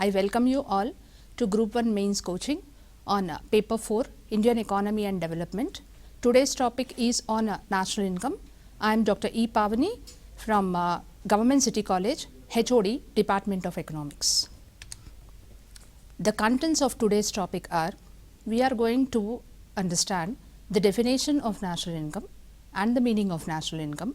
I welcome you all to Group 1 Mains Coaching on Paper 4 Indian Economy and Development. Today's topic is on national income. I am Dr. 𝗂𝗽𝗍𝗺 from Government City College, HOD, Department of Economics. The contents of today's topic are, we are going to understand the definition of national income and the meaning of national income,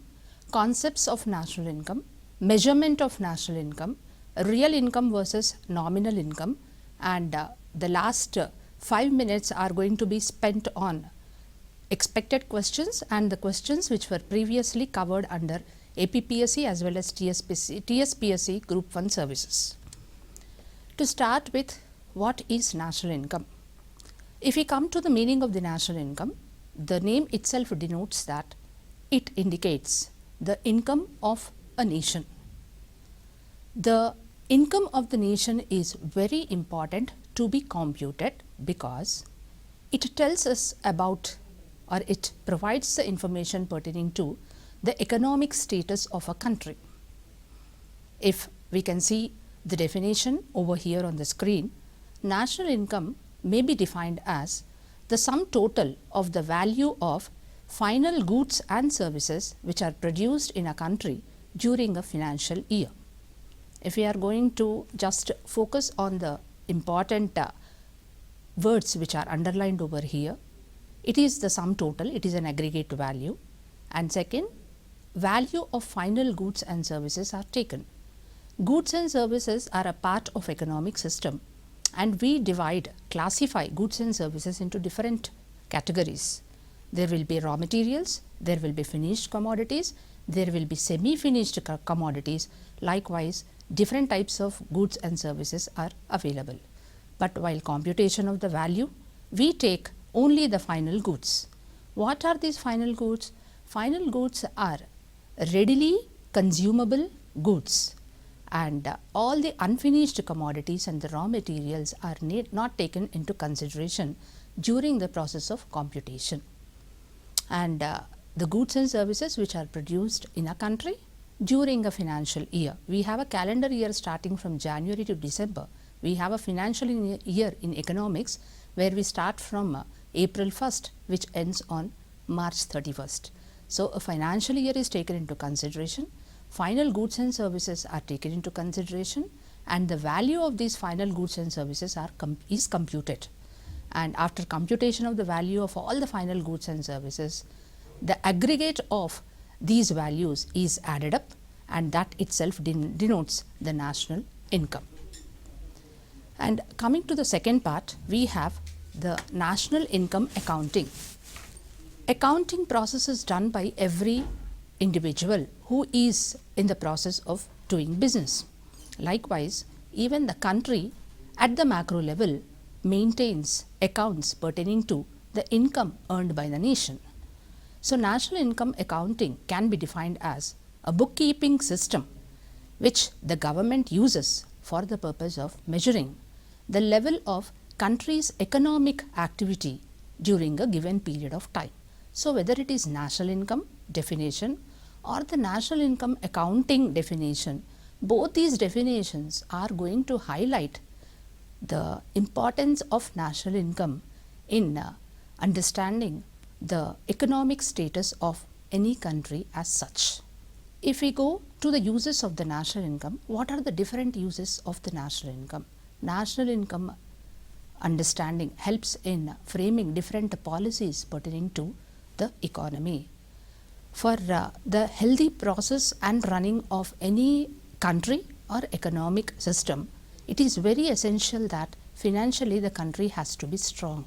concepts of national income, measurement of national income, real income versus nominal income, and the last 5 minutes are going to be spent on expected questions and the questions which were previously covered under 𝗵𝗍𝗄𝐴 as well as Tspsc Group 1 services. To start with, what is national income? If we come to the meaning of the national income, the name itself denotes that it indicates the income of a nation. The income of the nation is very important to be computed because it tells us about, or it provides the information pertaining to the economic status of a country. If we can see the definition over here on the screen, national income may be defined as the sum total of the value of final goods and services which are produced in a country during a financial year. If we are going to just focus on the important words which are underlined over here, it is the sum total, it is an aggregate value, and second, value of final goods and services are taken. Goods and services are a part of economic system, and we classify goods and services into different categories. There will be raw materials, there will be finished commodities, there will be semi-finished commodities. Likewise, different types of goods and services are available. But while computation of the value, we take only the final goods. What are these final goods? Final goods are readily consumable goods, and all the unfinished commodities and the raw materials are not taken into consideration during the process of computation. And the goods and services which are produced in a country during a financial year. We have a calendar year starting from January to December. We have a financial year in economics where we start from April 1st which ends on March 31st. So, a financial year is taken into consideration, final goods and services are taken into consideration, and the value of these final goods and services is computed. And after computation of the value of all the final goods and services, the aggregate of these values is added up, and that itself denotes the national income. And coming to the second part, we have the national income accounting. Accounting process is done by every individual who is in the process of doing business. Likewise, even the country at the macro level maintains accounts pertaining to the income earned by the nation. So, national income accounting can be defined as a bookkeeping system which the government uses for the purpose of measuring the level of country's economic activity during a given period of time. So, whether it is national income definition or the national income accounting definition, both these definitions are going to highlight the importance of national income in understanding the economic status of any country as such. If we go to the uses of the national income, what are the different uses of the national income? National income understanding helps in framing different policies pertaining to the economy. For the healthy process and running of any country or economic system, it is very essential that financially the country has to be strong.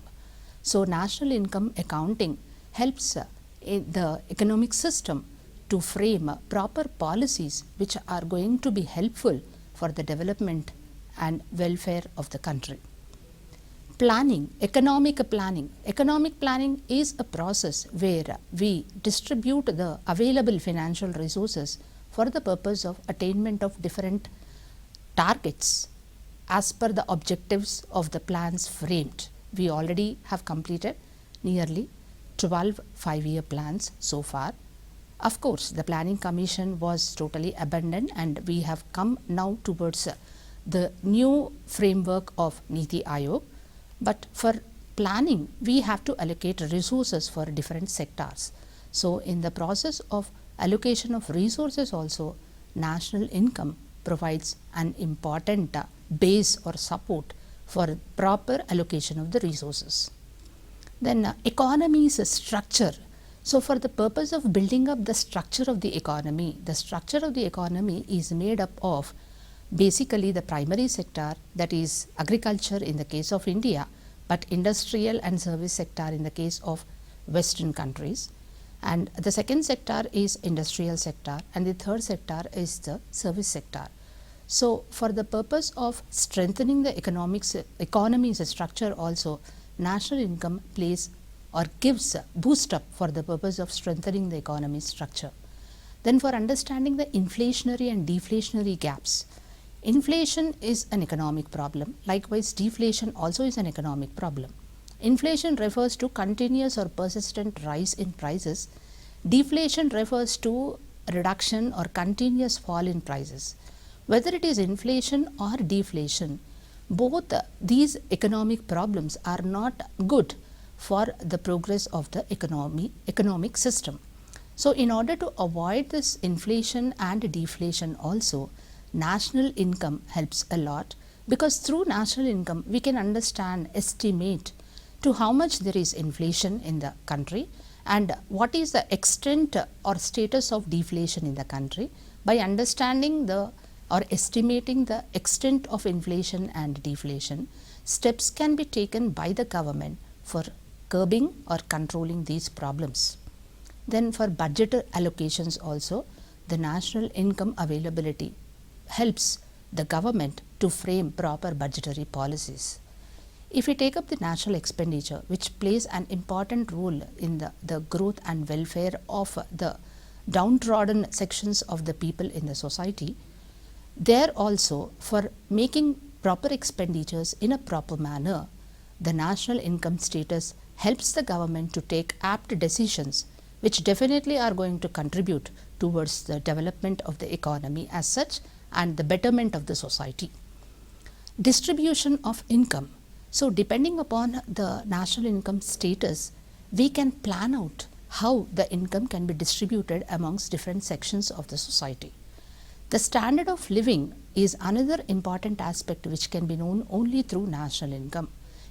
So, national income accounting helps the economic system to frame proper policies which are going to be helpful for the development and welfare of the country. Planning, economic planning. Economic planning is a process where we distribute the available financial resources for the purpose of attainment of different targets as per the objectives of the plans framed. We already have completed nearly 12 5-year plans so far. Of course, the planning commission was totally abandoned, and we have come now towards the new framework of Niti Aayog, but for planning we have to allocate resources for different sectors. So, in the process of allocation of resources also, national income provides an important base or support for proper allocation of the resources. Then economy's structure. So, for the purpose of building up the structure of the economy is made up of basically the primary sector, that is agriculture in the case of India, but industrial and service sector in the case of Western countries, and the second sector is industrial sector, and the third sector is the service sector. So, for the purpose of strengthening the economy's structure also, national income plays or gives a boost up for the purpose of strengthening the economy structure. Then for understanding the inflationary and deflationary gaps, inflation is an economic problem, likewise deflation also is an economic problem. Inflation refers to continuous or persistent rise in prices, deflation refers to reduction or continuous fall in prices. Whether it is inflation or deflation, both these economic problems are not good for the progress of the economic system. So, in order to avoid this inflation and deflation also, national income helps a lot, because through national income we can understand, estimate to how much there is inflation in the country and what is the extent or status of deflation in the country. By understanding the or estimating the extent of inflation and deflation, steps can be taken by the government for curbing or controlling these problems. Then for budget allocations also, the national income availability helps the government to frame proper budgetary policies. If we take up the national expenditure, which plays an important role in the growth and welfare of the downtrodden sections of the people in the society, there also for making proper expenditures in a proper manner, the national income status helps the government to take apt decisions which definitely are going to contribute towards the development of the economy as such and the betterment of the society. Distribution of income. So, depending upon the national income status, we can plan out how the income can be distributed amongst different sections of the society. The standard of living is another important aspect which can be known only through national income.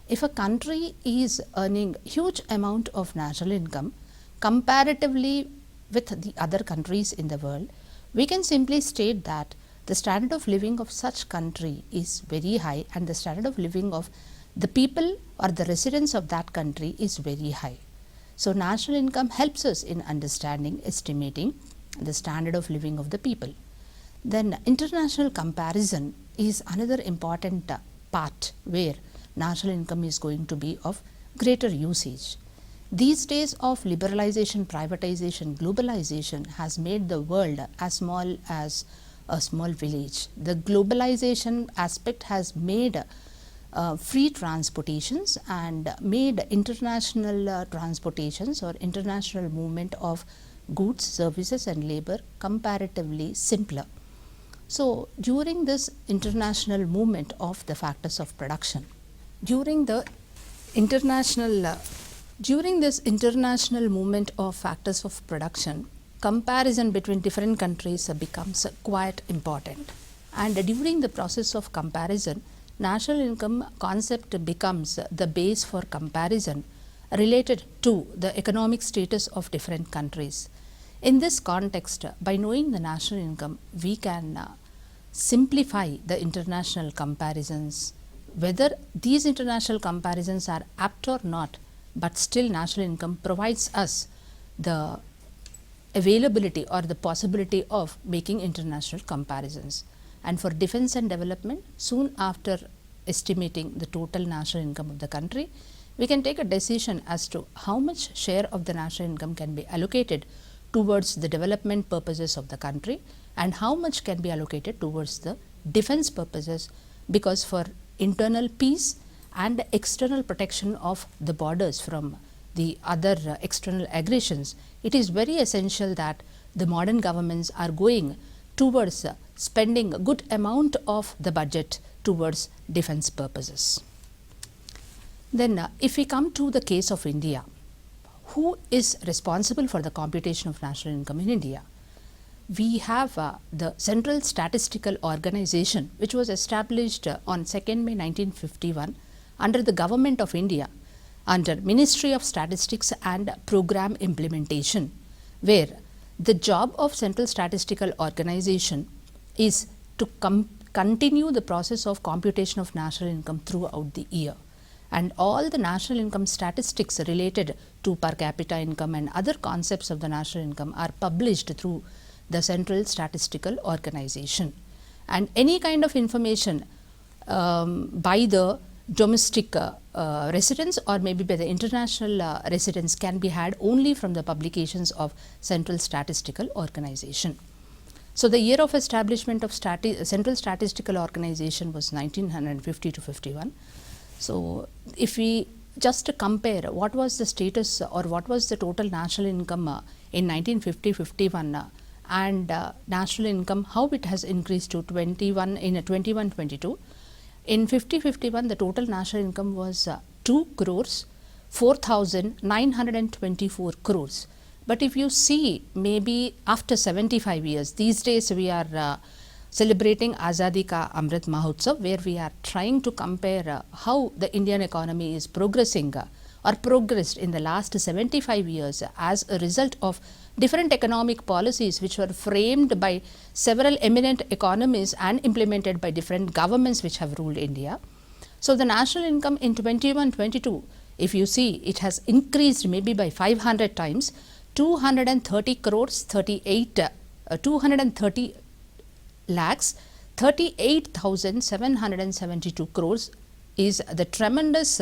If a country is earning huge amount of national income comparatively with the other countries in the world, we can simply state that the standard of living of such country is very high and the standard of living of the people or the residents of that country is very high. So, national income helps us in understanding, estimating the standard of living of the people. Then international comparison is another important part where national income is going to be of greater usage. These days of liberalization, privatization, globalization has made the world as small as a small village. The globalization aspect has made free transportations and made international transportations or international movement of goods, services and labor comparatively simpler. So, during this international movement of the factors of production, during this international movement of factors of production, comparison between different countries becomes quite important, and during the process of comparison, national income concept becomes the base for comparison related to the economic status of different countries. In this context, by knowing the national income, we can simplify the international comparisons. Whether these international comparisons are apt or not, but still national income provides us the availability or the possibility of making international comparisons. And for defense and development, soon after estimating the total national income of the country, we can take a decision as to how much share of the national income can be allocated towards the development purposes of the country and how much can be allocated towards the defense purposes, because for internal peace and external protection of the borders from the other external aggressions, it is very essential that the modern governments are going towards spending a good amount of the budget towards defense purposes. Then if we come to the case of India, who is responsible for the computation of national income in India? We have the Central Statistical Organization, which was established on 2nd May 1951 under the Government of India, under Ministry of Statistics and Program Implementation, where the job of Central Statistical Organization is to continue the process of computation of national income throughout the year. And all the national income statistics related to per capita income and other concepts of the national income are published through the Central Statistical Organization. And any kind of information by the domestic residents or maybe by the international residents can be had only from the publications of Central Statistical Organization. So the year of establishment of Central Statistical Organization was 1950 to 51. So if we just compare what was the status or what was the total national income in 1950-51 and national income, how it has increased to 21-22. In 50-51, the total national income was 2,04,924 crores. But if you see, maybe after 75 years, these days we are celebrating Azadi Ka Amrit Mahotsav, where we are trying to compare how the Indian economy is progressing or progressed in the last 75 years as a result of different economic policies which were framed by several eminent economists and implemented by different governments which have ruled India. So the national income in 21-22, if you see, it has increased maybe by 500 times, 230 crores 230 lakhs 38,772 crores is the tremendous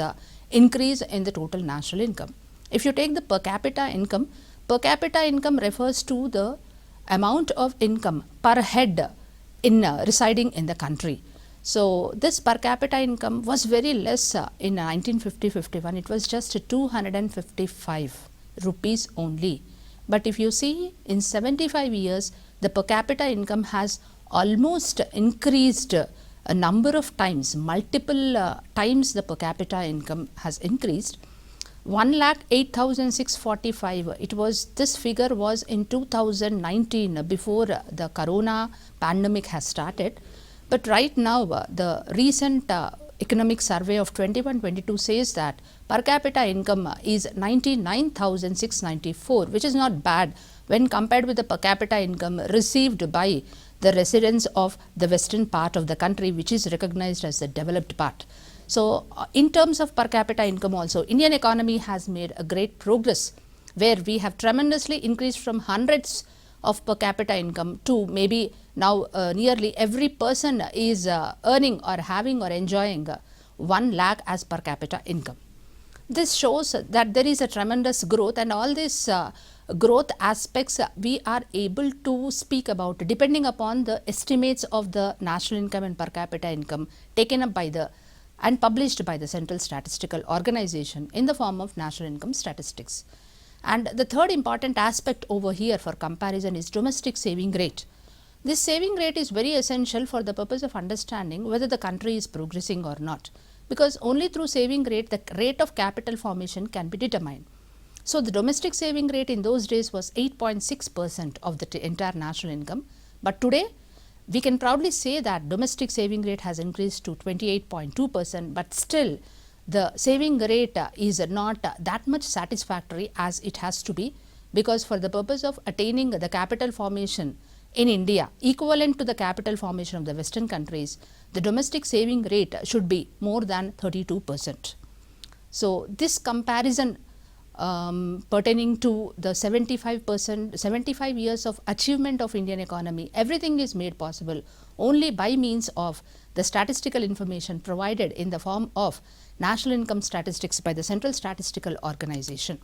increase in the total national income. If you take the per capita income refers to the amount of income per head in residing in the country. So this per capita income was very less in 1950-51. It was just 255 rupees only. But if you see, in 75 years, the per capita income has almost increased a number of times, multiple times the per capita income has increased. 1,08,645. It was, this figure was in 2019 before the corona pandemic has started. But right now the recent economic survey of 21-22 says that per capita income is 99,694, which is not bad when compared with the per capita income received by the residents of the western part of the country, which is recognized as the developed part. So in terms of per capita income also, Indian economy has made a great progress, where we have tremendously increased from hundreds of per capita income to maybe now nearly every person is earning or having or enjoying 1 lakh as per capita income. This shows that there is a tremendous growth, and all these growth aspects we are able to speak about depending upon the estimates of the national income and per capita income taken up by the and published by the Central Statistical Organization in the form of national income statistics. And the third important aspect over here for comparison is domestic saving rate. This saving rate is very essential for the purpose of understanding whether the country is progressing or not, because only through saving rate the rate of capital formation can be determined. So the domestic saving rate in those days was 8.6% of the entire national income, but today we can proudly say that domestic saving rate has increased to 28.2%, but still the saving rate is not that much satisfactory as it has to be, because for the purpose of attaining the capital formation in India equivalent to the capital formation of the western countries, the domestic saving rate should be more than 32%. So this comparison pertaining to the 75 years of achievement of Indian economy, everything is made possible only by means of the statistical information provided in the form of national income statistics by the Central Statistical Organization.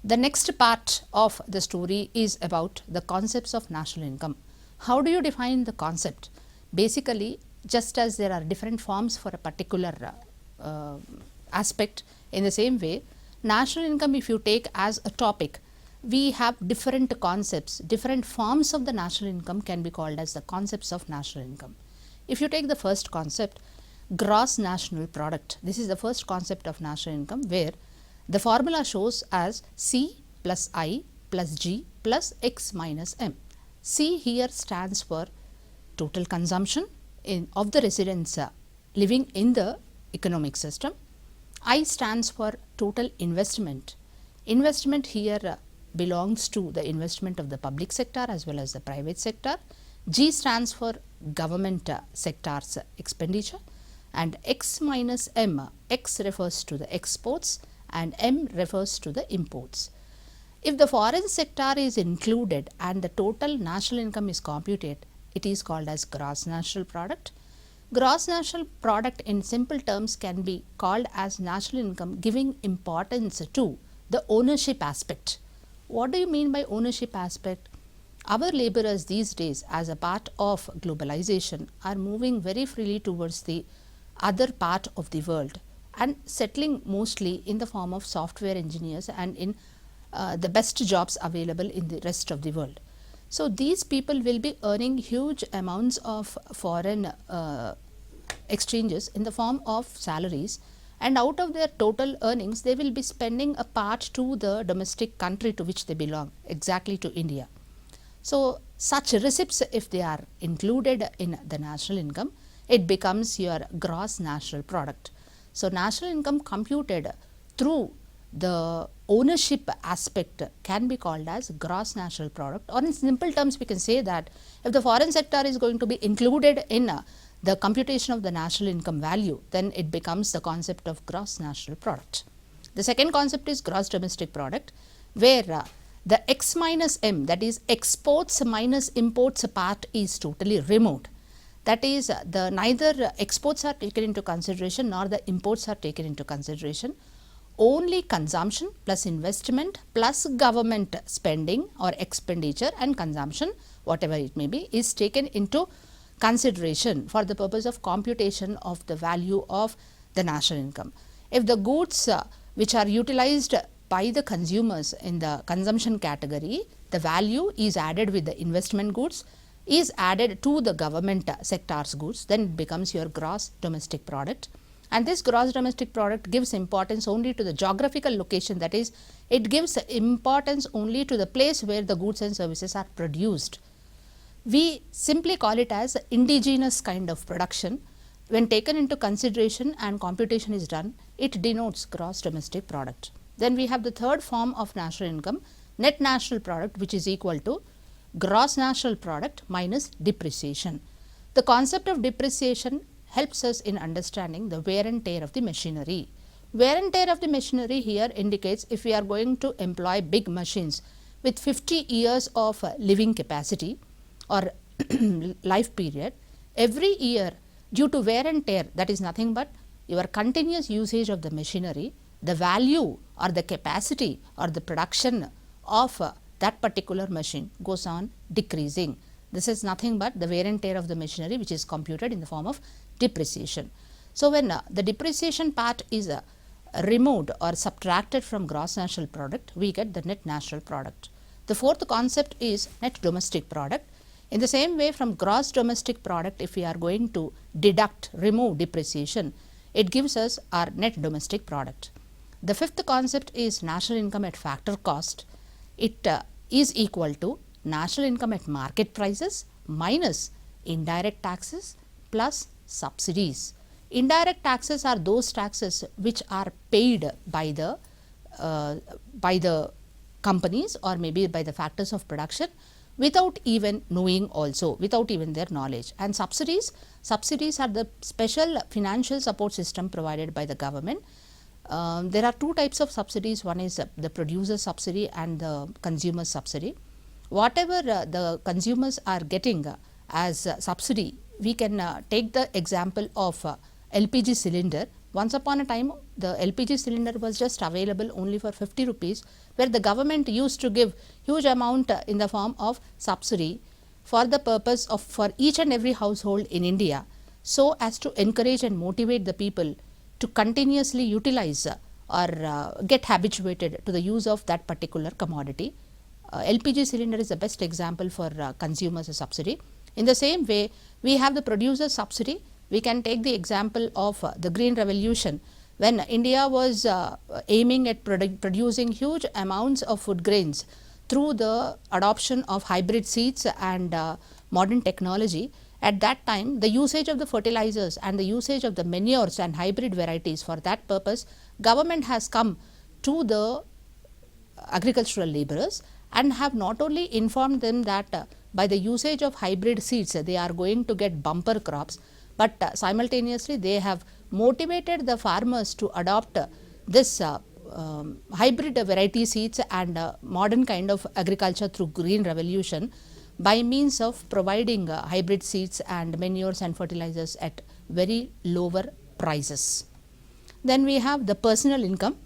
The next part of the story is about the concepts of national income. How do you define the concept? Basically, just as there are different forms for a particular aspect, in the same way, national income, if you take as a topic, we have different concepts, different forms of the national income can be called as the concepts of national income. If you take the first concept, gross national product, this is the first concept of national income, where the formula shows as C plus I plus G plus X minus M. C here stands for total consumption of the residents living in the economic system. I stands for total investment. Investment here belongs to the investment of the public sector as well as the private sector. G stands for government sector's expenditure, and X minus M, X refers to the exports and M refers to the imports. If the foreign sector is included and the total national income is computed, it is called as gross national product. Gross national product in simple terms can be called as national income giving importance to the ownership aspect. What do you mean by ownership aspect? Our laborers these days, as a part of globalization, are moving very freely towards the other part of the world and settling mostly in the form of software engineers and in the best jobs available in the rest of the world. So, these people will be earning huge amounts of foreign exchanges in the form of salaries, and out of their total earnings they will be spending a part to the domestic country to which they belong, exactly to India. So, such receipts, if they are included in the national income, it becomes your gross national product. So, national income computed through the ownership aspect can be called as gross national product, or in simple terms we can say that if the foreign sector is going to be included in the computation of the national income value, then it becomes the concept of gross national product. The second concept is gross domestic product, where the X minus M, that is exports minus imports part, is totally removed. That is, neither exports are taken into consideration nor the imports are taken into consideration. Only consumption plus investment plus government spending or expenditure and consumption, whatever it may be, is taken into consideration for the purpose of computation of the value of the national income. If the goods which are utilized by the consumers in the consumption category, the value is added with the investment goods, is added to the government sector's goods, then it becomes your gross domestic product. And this gross domestic product gives importance only to the geographical location, that is, it gives importance only to the place where the goods and services are produced. We simply call it as indigenous kind of production. When taken into consideration and computation is done, it denotes gross domestic product. Then we have the third form of national income, net national product, which is equal to gross national product minus depreciation. The concept of depreciation helps us in understanding the wear and tear of the machinery. Wear and tear of the machinery here indicates if we are going to employ big machines with 50 years of living capacity or life period, every year due to wear and tear, that is nothing but your continuous usage of the machinery, the value or the capacity or the production of that particular machine goes on decreasing. This is nothing but the wear and tear of the machinery, which is computed in the form of depreciation. So, when the depreciation part is removed or subtracted from gross national product, we get the net national product. The fourth concept is net domestic product. In the same way, from gross domestic product, if we are going to remove depreciation, it gives us our net domestic product. The fifth concept is national income at factor cost. It is equal to national income at market prices minus indirect taxes plus subsidies. Indirect taxes are those taxes which are paid by the companies or maybe by the factors of production without even knowing, also without even their knowledge. And subsidies are the special financial support system provided by the government. There are two types of subsidies. One is the producer subsidy and the consumer subsidy. Whatever the consumers are getting as subsidy, we can take the example of LPG cylinder. Once upon a time, the LPG cylinder was just available only for 50 rupees, where the government used to give huge amount in the form of subsidy for the purpose of for each and every household in India, so as to encourage and motivate the people to continuously utilize or get habituated to the use of that particular commodity. LPG cylinder is the best example for consumers subsidy. In the same way, we have the producer subsidy. We can take the example of the Green Revolution, when India was aiming at producing huge amounts of food grains through the adoption of hybrid seeds and modern technology. At that time, the usage of the fertilizers and the usage of the manures and hybrid varieties, for that purpose, government has come to the agricultural laborers and have not only informed them that by the usage of hybrid seeds they are going to get bumper crops, but simultaneously they have motivated the farmers to adopt this hybrid variety seeds and modern kind of agriculture through Green Revolution, by means of providing hybrid seeds and manures and fertilizers at very lower prices. Then we have the personal income.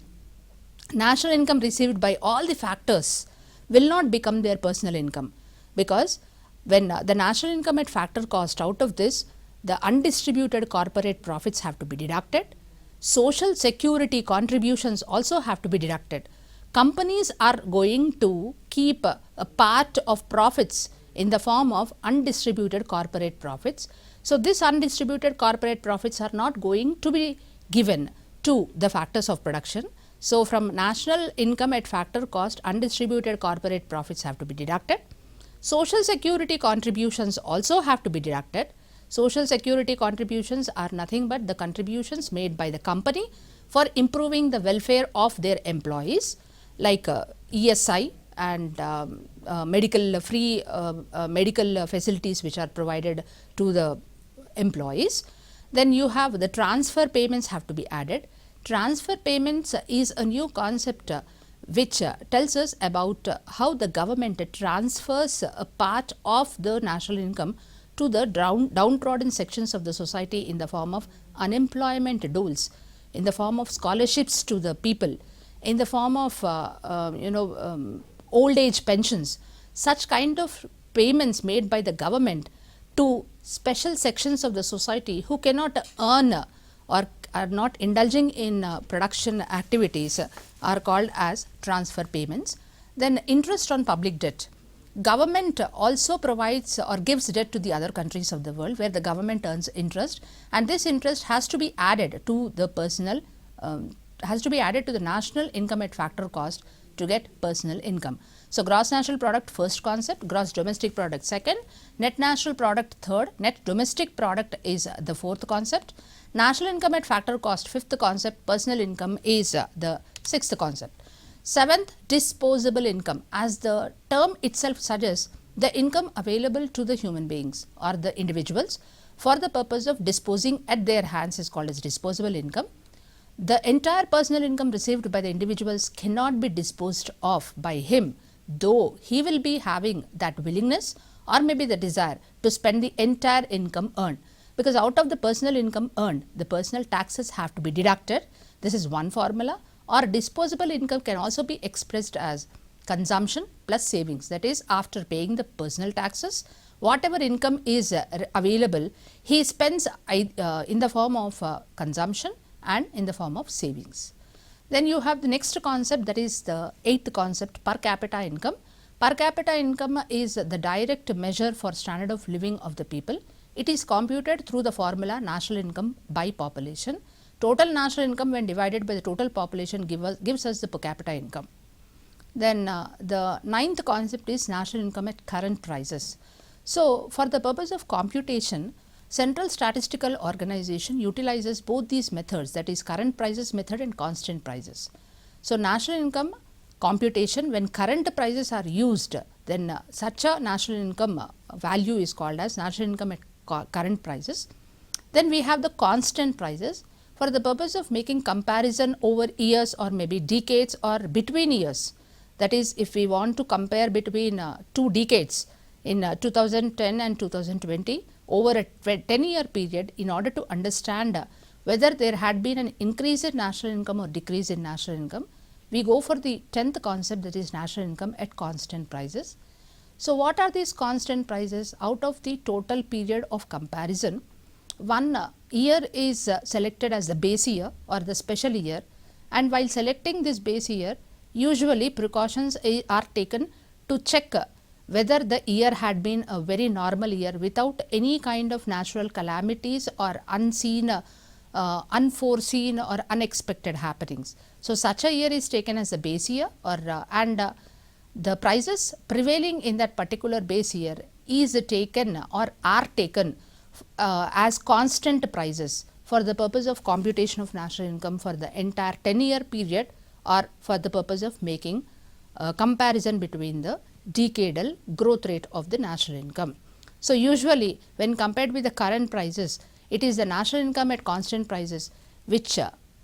National income received by all the factors will not become their personal income, because when the national income at factor cost, out of this the undistributed corporate profits have to be deducted. Social security contributions also have to be deducted. Companies are going to keep a part of profits in the form of undistributed corporate profits. So, this undistributed corporate profits are not going to be given to the factors of production. So, from national income at factor cost, undistributed corporate profits have to be deducted. Social security contributions also have to be deducted. Social security contributions are nothing but the contributions made by the company for improving the welfare of their employees, like ESI and medical free medical facilities which are provided to the employees. Then you have the transfer payments have to be added. Transfer payments is a new concept which tells us about how the government transfers a part of the national income to the downtrodden sections of the society in the form of unemployment doles, in the form of scholarships to the people, in the form of old age pensions. Such kind of payments made by the government to special sections of the society who cannot earn or are not indulging in production activities are called as transfer payments. Then interest on public debt. Government also provides or gives debt to the other countries of the world where the government earns interest, and this interest has to be added to the personal has to be added to the national income at factor cost to get personal income. So, gross national product first concept, gross domestic product second, net national product third, net domestic product is the fourth concept, national income at factor cost fifth concept, personal income is the sixth concept. Seventh, disposable income. As the term itself suggests, the income available to the human beings or the individuals for the purpose of disposing at their hands is called as disposable income. The entire personal income received by the individuals cannot be disposed of by him, though he will be having that willingness or maybe the desire to spend the entire income earned, because out of the personal income earned, the personal taxes have to be deducted. This is one formula. Or disposable income can also be expressed as consumption plus savings, that is, after paying the personal taxes, whatever income is available, he spends in the form of consumption and in the form of savings. Then you have the next concept, that is the eighth concept, per capita income. Per capita income is the direct measure for standard of living of the people. It is computed through the formula national income by population. Total national income when divided by the total population gives us the per capita income. Then the ninth concept is national income at current prices. So, for the purpose of computation, Central Statistical Organization utilizes both these methods, that is current prices method and constant prices. So, national income computation, when current prices are used, then such a national income value is called as national income at current prices. Then we have the constant prices. For the purpose of making comparison over years or maybe decades or between years, that is, if we want to compare between two decades in 2010 and 2020 over a 10-year period, in order to understand whether there had been an increase in national income or decrease in national income, we go for the 10th concept, that is national income at constant prices. So, what are these constant prices? Out of the total period of comparison, one year is selected as the base year or the special year, and while selecting this base year, usually precautions are taken to check whether the year had been a very normal year without any kind of natural calamities or unseen, unforeseen or unexpected happenings. So, such a year is taken as a base year, or the prices prevailing in that particular base year is taken or are taken as constant prices for the purpose of computation of national income for the entire 10-year period, or for the purpose of making a comparison between the decadal growth rate of the national income. So, usually when compared with the current prices, it is the national income at constant prices which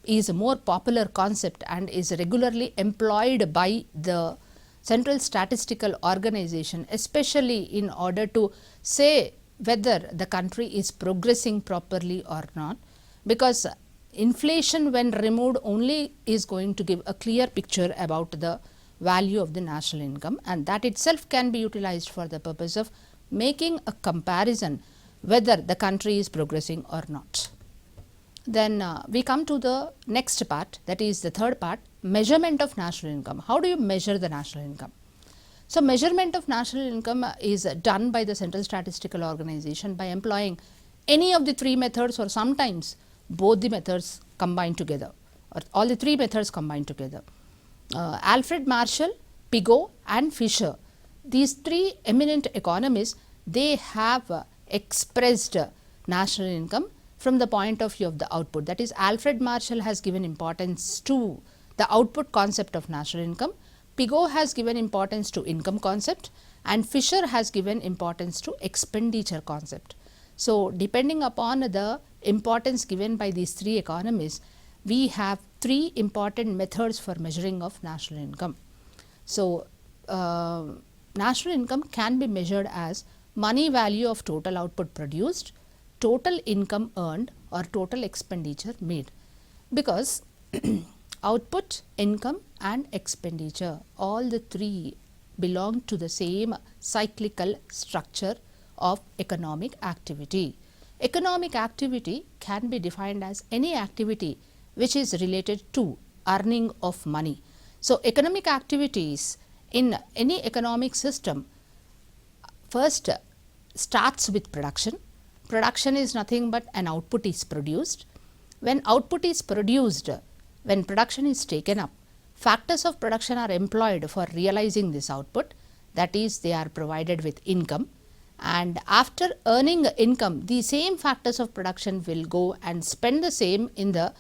is a more popular concept and is regularly employed by the Central Statistical Organization, especially in order to say whether the country is progressing properly or not, because inflation when removed only is going to give a clear picture about the value of the national income, and that itself can be utilized for the purpose of making a comparison whether the country is progressing or not. Then we come to the next part, that is the third part, measurement of national income. How do you measure the national income? So, measurement of national income is done by the Central Statistical Organization by employing any of the three methods, or sometimes both the methods combined together, or all the three methods combined together. Alfred Marshall, Pigou and Fisher, these three eminent economists, they have expressed national income from the point of view of the output. That is, Alfred Marshall has given importance to the output concept of national income, Pigou has given importance to income concept, and Fisher has given importance to expenditure concept. So, depending upon the importance given by these three economists, we have three important methods for measuring of national income. So, national income can be measured as money value of total output produced, total income earned, or total expenditure made, because output, income and expenditure, all the three belong to the same cyclical structure of economic activity. Economic activity can be defined as any activity which is related to earning of money. So, economic activities in any economic system first starts with production. Production is nothing but an output is produced. When output is produced, when production is taken up, factors of production are employed for realizing this output, that is, they are provided with income, and after earning income, the same factors of production will go and spend the same in the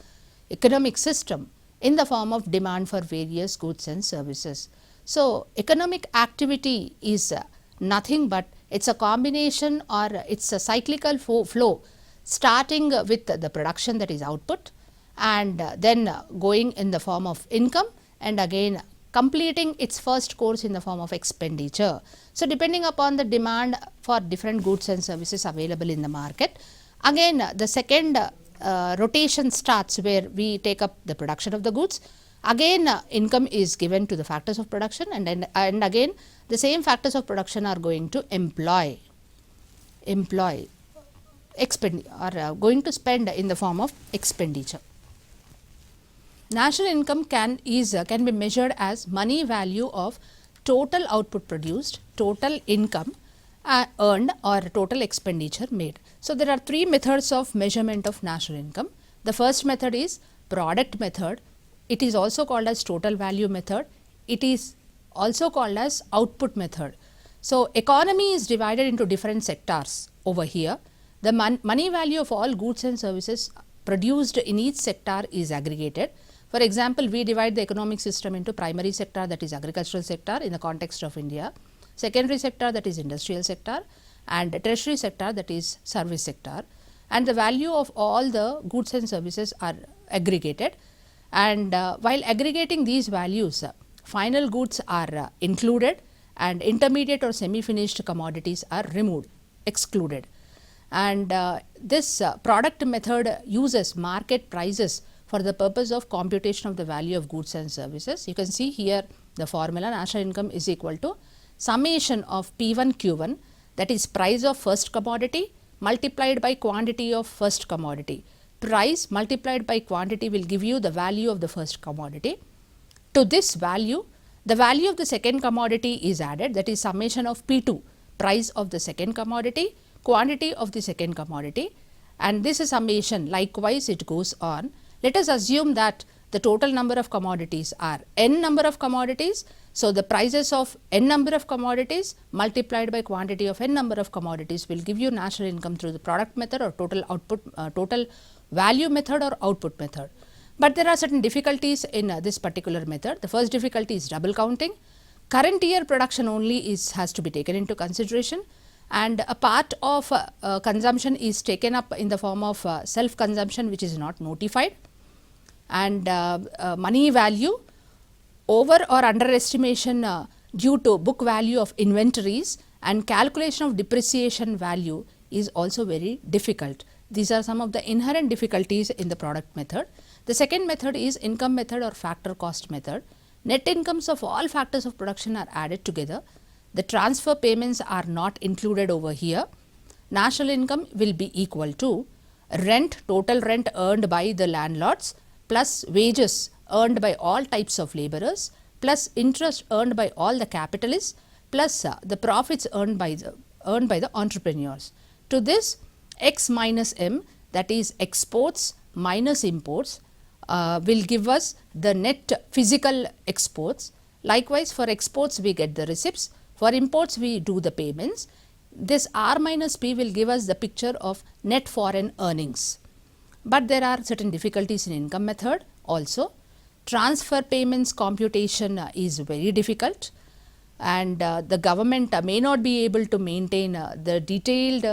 economic system in the form of demand for various goods and services. So, economic activity is nothing but it is a combination, or it is a cyclical flow starting with the production, that is output, and then going in the form of income, and again completing its first course in the form of expenditure. So, depending upon the demand for different goods and services available in the market, again the second rotation starts where we take up the production of the goods, again income is given to the factors of production, and then again the same factors of production are going to expend or going to spend in the form of expenditure. National income can be measured as money value of total output produced, total income earned, or total expenditure made. So, there are three methods of measurement of national income. The first method is product method. It is also called as total value method. It is also called as output method. So, economy is divided into different sectors over here. The money value of all goods and services produced in each sector is aggregated. For example, we divide the economic system into primary sector, that is agricultural sector in the context of India, secondary sector, that is industrial sector, and tertiary sector, that is service sector, and the value of all the goods and services are aggregated, and while aggregating these values, final goods are included and intermediate or semi-finished commodities are removed, excluded. And this product method uses market prices for the purpose of computation of the value of goods and services. You can see here the formula: national income is equal to summation of P1 Q1, that is price of first commodity multiplied by quantity of first commodity. Price multiplied by quantity will give you the value of the first commodity. To this value, the value of the second commodity is added, that is summation of P2, price of the second commodity, quantity of the second commodity, and this is summation. Likewise, it goes on. Let us assume that the total number of commodities are n number of commodities. So, the prices of n number of commodities multiplied by quantity of n number of commodities will give you national income through the product method or total output, total value method or output method. But there are certain difficulties in this particular method. The first difficulty is double counting. Current year production only has to be taken into consideration, and a part of consumption is taken up in the form of self consumption, which is not notified, and money value over or underestimation due to book value of inventories and calculation of depreciation value is also very difficult. These are some of the inherent difficulties in the product method. The second method is income method or factor cost method. Net incomes of all factors of production are added together. The transfer payments are not included over here. National income will be equal to rent, total rent earned by the landlords, plus wages earned by all types of laborers, plus interest earned by all the capitalists, plus the profits earned by the entrepreneurs. To this, X minus M, that is exports minus imports, will give us the net physical exports. Likewise, for exports we get the receipts, for imports we do the payments. This R minus P will give us the picture of net foreign earnings. But there are certain difficulties in income method also. Transfer payments computation is very difficult, and the government may not be able to maintain the detailed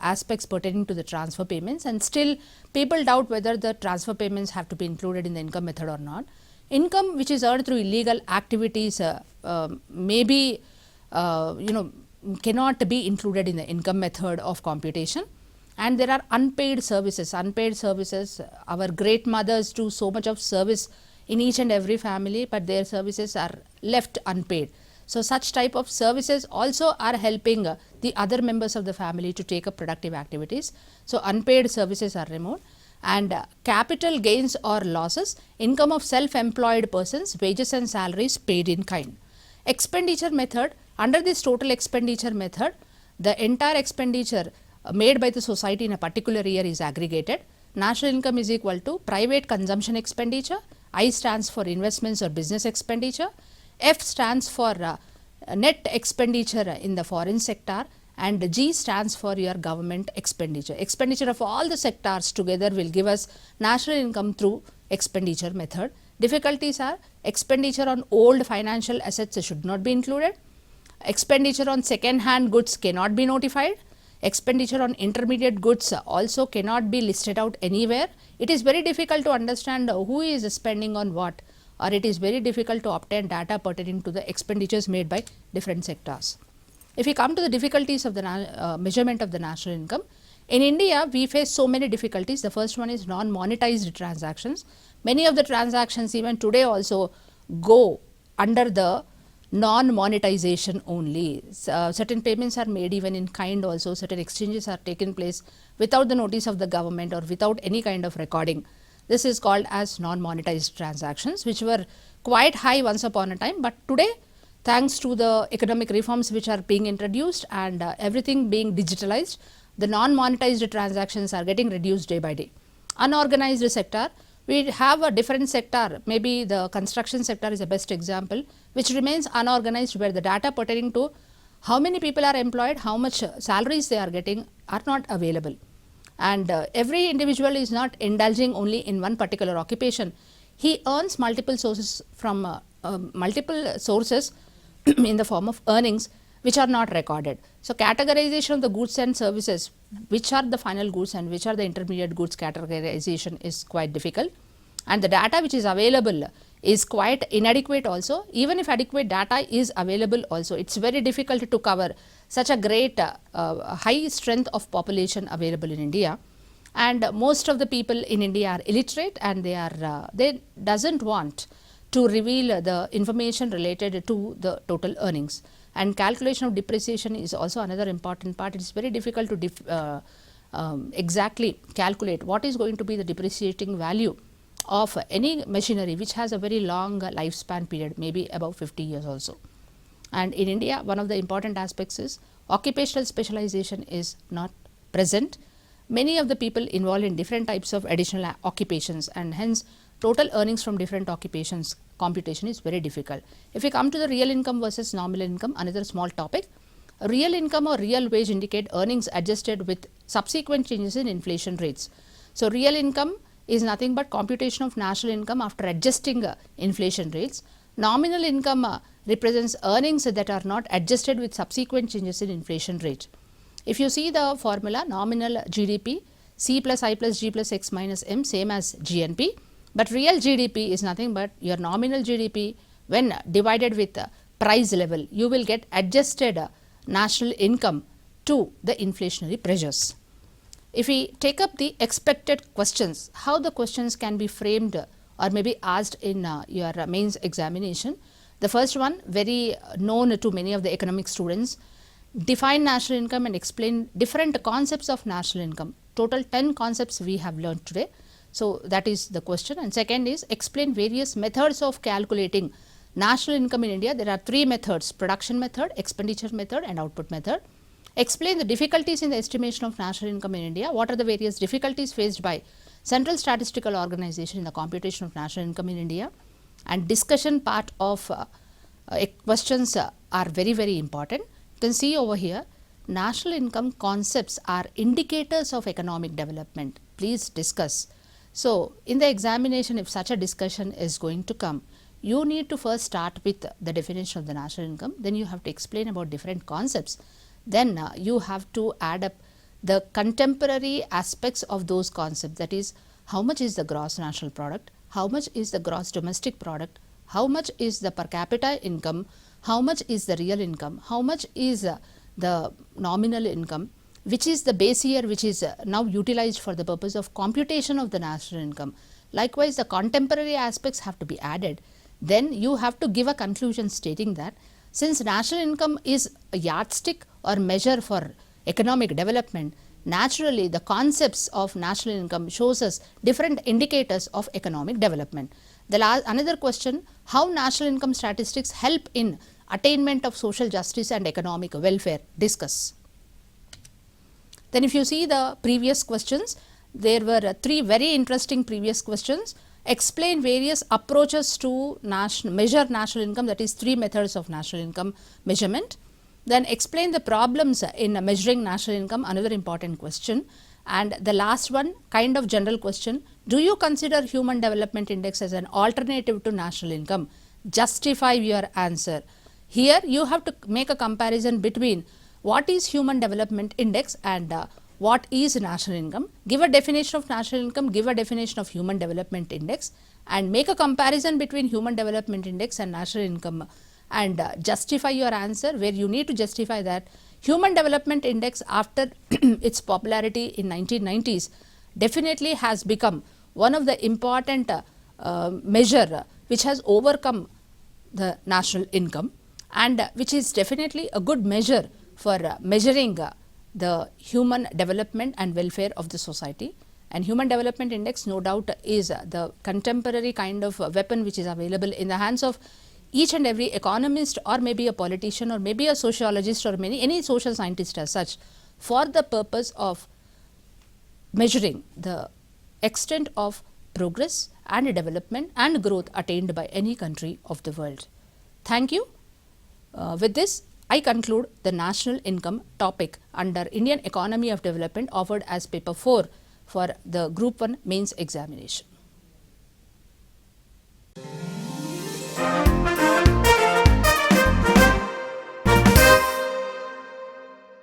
aspects pertaining to the transfer payments, and still people doubt whether the transfer payments have to be included in the income method or not. Income which is earned through illegal activities may be cannot be included in the income method of computation. And there are unpaid services. Unpaid services, our great mothers do so much of service in each and every family, but their services are left unpaid. So, such type of services also are helping the other members of the family to take up productive activities. So, unpaid services are removed, and capital gains or losses, income of self-employed persons, wages and salaries paid in kind. Expenditure method, under this total expenditure method, the entire expenditure made by the society in a particular year is aggregated. National income is equal to private consumption expenditure, I stands for investments or business expenditure, F stands for net expenditure in the foreign sector, and G stands for your government expenditure. Expenditure of all the sectors together will give us national income through expenditure method. Difficulties are expenditure on old financial assets should not be included, expenditure on second hand goods cannot be notified, expenditure on intermediate goods also cannot be listed out anywhere. It is very difficult to understand who is spending on what, or it is very difficult to obtain data pertaining to the expenditures made by different sectors. If we come to the difficulties of the measurement of the national income, in India we face so many difficulties. The first one is non-monetized transactions. Many of the transactions even today also go under the non-monetization only. Certain payments are made even in kind also, certain exchanges are taken place without the notice of the government or without any kind of recording. This is called as non-monetized transactions, which were quite high once upon a time, but today thanks to the economic reforms which are being introduced and everything being digitalized, the non-monetized transactions are getting reduced day by day. Unorganized sector, we have a different sector, maybe the construction sector is the best example, which remains unorganized, where the data pertaining to how many people are employed, how much salaries they are getting are not available. And every individual is not indulging only in one particular occupation. He earns multiple sources from multiple sources in the form of earnings which are not recorded. So, categorization of the goods and services, which are the final goods and which are the intermediate goods, categorization is quite difficult, and the data which is available is quite inadequate also. Even if adequate data is available also, it is very difficult to cover such a great high strength of population available in India, and most of the people in India are illiterate, and they doesn't want to reveal the information related to the total earnings. And calculation of depreciation is also another important part. It is very difficult to exactly calculate what is going to be the depreciating value of any machinery which has a very long lifespan period, maybe above 50 years also. And in India, one of the important aspects is occupational specialization is not present. Many of the people involved in different types of additional occupations, and hence total earnings from different occupations computation is very difficult. If we come to the real income versus nominal income, another small topic. Real income or real wage indicate earnings adjusted with subsequent changes in inflation rates. So, real income is nothing but computation of national income after adjusting inflation rates. Nominal income represents earnings that are not adjusted with subsequent changes in inflation rate. If you see the formula, nominal GDP, C plus I plus G plus X minus M, same as GNP, but real GDP is nothing but your nominal GDP when divided with price level, you will get adjusted national income to the inflationary pressures. If we take up the expected questions, how the questions can be framed or maybe asked in your mains examination. The first one, very known to many of the economic students, define national income and explain different concepts of national income. Total 10 concepts we have learned today. So, that is the question. And second is explain various methods of calculating national income in India. There are 3 methods: production method, expenditure method and output method. Explain the difficulties in the estimation of national income in India. What are the various difficulties faced by Central Statistical Organization in the computation of national income in India? And discussion part of questions are very, very important. You can see over here, national income concepts are indicators of economic development. Please discuss. So, in the examination, if such a discussion is going to come, you need to first start with the definition of the national income, then you have to explain about different concepts. Then you have to add up the contemporary aspects of those concepts, that is, how much is the gross national product, how much is the gross domestic product, how much is the per capita income, how much is the real income, how much is the nominal income, which is the base year which is now utilized for the purpose of computation of the national income. Likewise, the contemporary aspects have to be added. Then you have to give a conclusion stating that since national income is a yardstick or measure for economic development, naturally the concepts of national income shows us different indicators of economic development. Another question, how national income statistics help in attainment of social justice and economic welfare, discuss. Then if you see the previous questions, there were 3 very interesting previous questions. Explain various approaches to measure national income, that is 3 methods of national income measurement. Then explain the problems in measuring national income, another important question. And the last one, kind of general question, do you consider Human Development Index as an alternative to national income? Justify your answer. Here you have to make a comparison between what is Human Development Index and what is national income. Give a definition of national income, give a definition of Human Development Index and make a comparison between Human Development Index and national income and justify your answer, where you need to justify that Human Development Index after its popularity in 1990s definitely has become one of the important measure which has overcome the national income and which is definitely a good measure for measuring the human development and welfare of the society. And Human Development Index, no doubt, is the contemporary kind of weapon which is available in the hands of each and every economist or maybe a politician or maybe a sociologist or any social scientist as such, for the purpose of measuring the extent of progress and development and growth attained by any country of the world. Thank you. With this, I conclude the national income topic under Indian Economy of Development offered as paper 4 for the Group 1 mains examination.